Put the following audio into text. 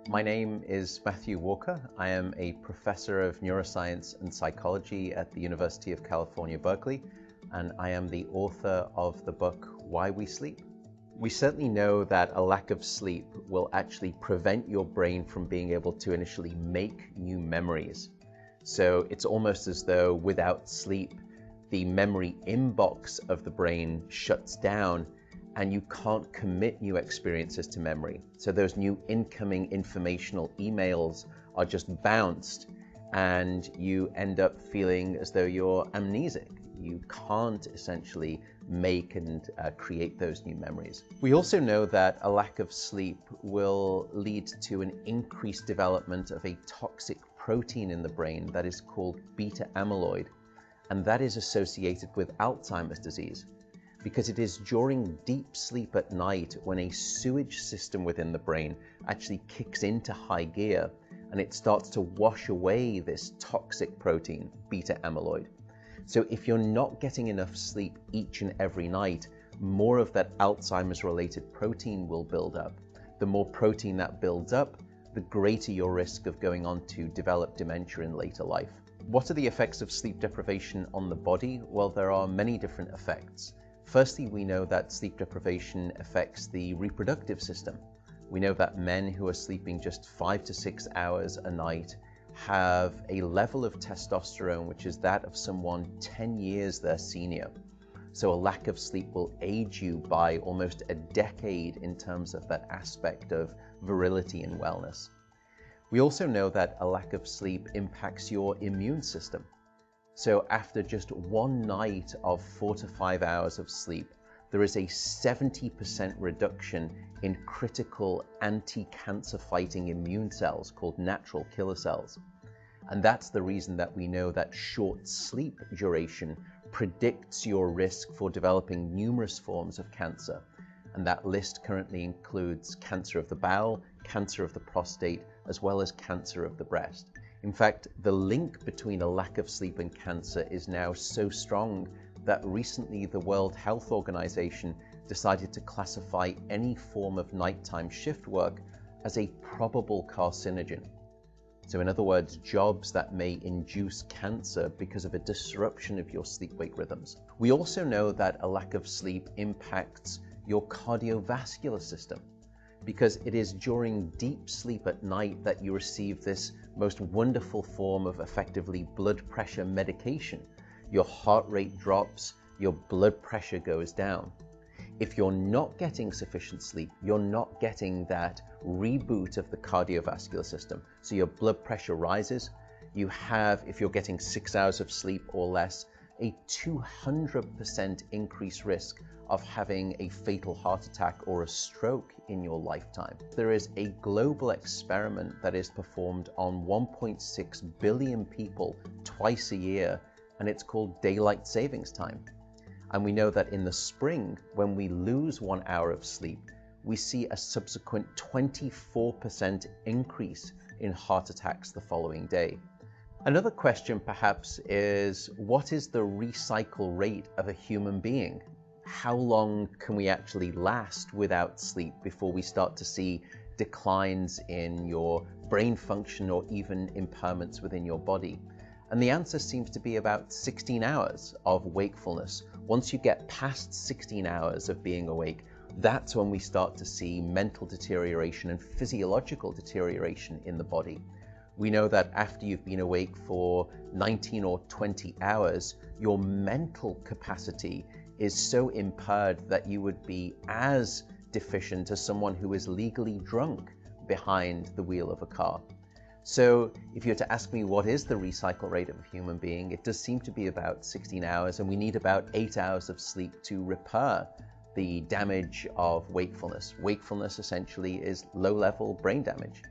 My name is Matthew Walker. I am a professor of neuroscience and psychology at the University of California, Berkeley, and I am the author of the book, Why We Sleep. We certainly know that a lack of sleep will actually prevent your brain from being able to initially make new memories. So it's almost as though without sleep, the memory inbox of the brain shuts down and you can't commit new experiences to memory. So those new incoming informational emails are just bounced and you end up feeling as though you're amnesic. You can't essentially make and create those new memories. We also know that a lack of sleep will lead to an increased development of a toxic protein in the brain that is called beta amyloid, and that is associated with Alzheimer's disease, because it is during deep sleep at night when a sewage system within the brain actually kicks into high gear and it starts to wash away this toxic protein, beta amyloid. So if you're not getting enough sleep each and every night, more of that Alzheimer's related protein will build up. The more protein that builds up, the greater your risk of going on to develop dementia in later life. What are the effects of sleep deprivation on the body? Well, there are many different effects. Firstly, we know that sleep deprivation affects the reproductive system. We know that men who are sleeping just 5 to 6 hours a night have a level of testosterone which is that of someone 10 years their senior. So a lack of sleep will age you by almost a decade in terms of that aspect of virility and wellness. We also know that a lack of sleep impacts your immune system. So after just one night of 4 to 5 hours of sleep, there is a 70% reduction in critical anti-cancer fighting immune cells called natural killer cells. And that's the reason that we know that short sleep duration predicts your risk for developing numerous forms of cancer. And that list currently includes cancer of the bowel, cancer of the prostate, as well as cancer of the breast. In fact, the link between a lack of sleep and cancer is now so strong that recently the World Health Organization decided to classify any form of nighttime shift work as a probable carcinogen. So in other words, jobs that may induce cancer because of a disruption of your sleep-wake rhythms. We also know that a lack of sleep impacts your cardiovascular system, because it is during deep sleep at night that you receive this most wonderful form of effectively blood pressure medication. Your heart rate drops, your blood pressure goes down. If you're not getting sufficient sleep, you're not getting that reboot of the cardiovascular system. So your blood pressure rises. You have, if you're getting 6 hours of sleep or less, a 200% increased risk of having a fatal heart attack or a stroke in your lifetime. There is a global experiment that is performed on 1.6 billion people twice a year, and it's called daylight savings time. And we know that in the spring, when we lose 1 hour of sleep, we see a subsequent 24% increase in heart attacks the following day. Another question perhaps is, what is the recycle rate of a human being? How long can we actually last without sleep before we start to see declines in your brain function or even impairments within your body? And the answer seems to be about 16 hours of wakefulness. Once you get past 16 hours of being awake, that's when we start to see mental deterioration and physiological deterioration in the body. We know that after you've been awake for 19 or 20 hours, your mental capacity is so impaired that you would be as deficient as someone who is legally drunk behind the wheel of a car. So if you were to ask me what is the recycle rate of a human being, it does seem to be about 16 hours, and we need about 8 hours of sleep to repair the damage of wakefulness. Wakefulness essentially is low-level brain damage.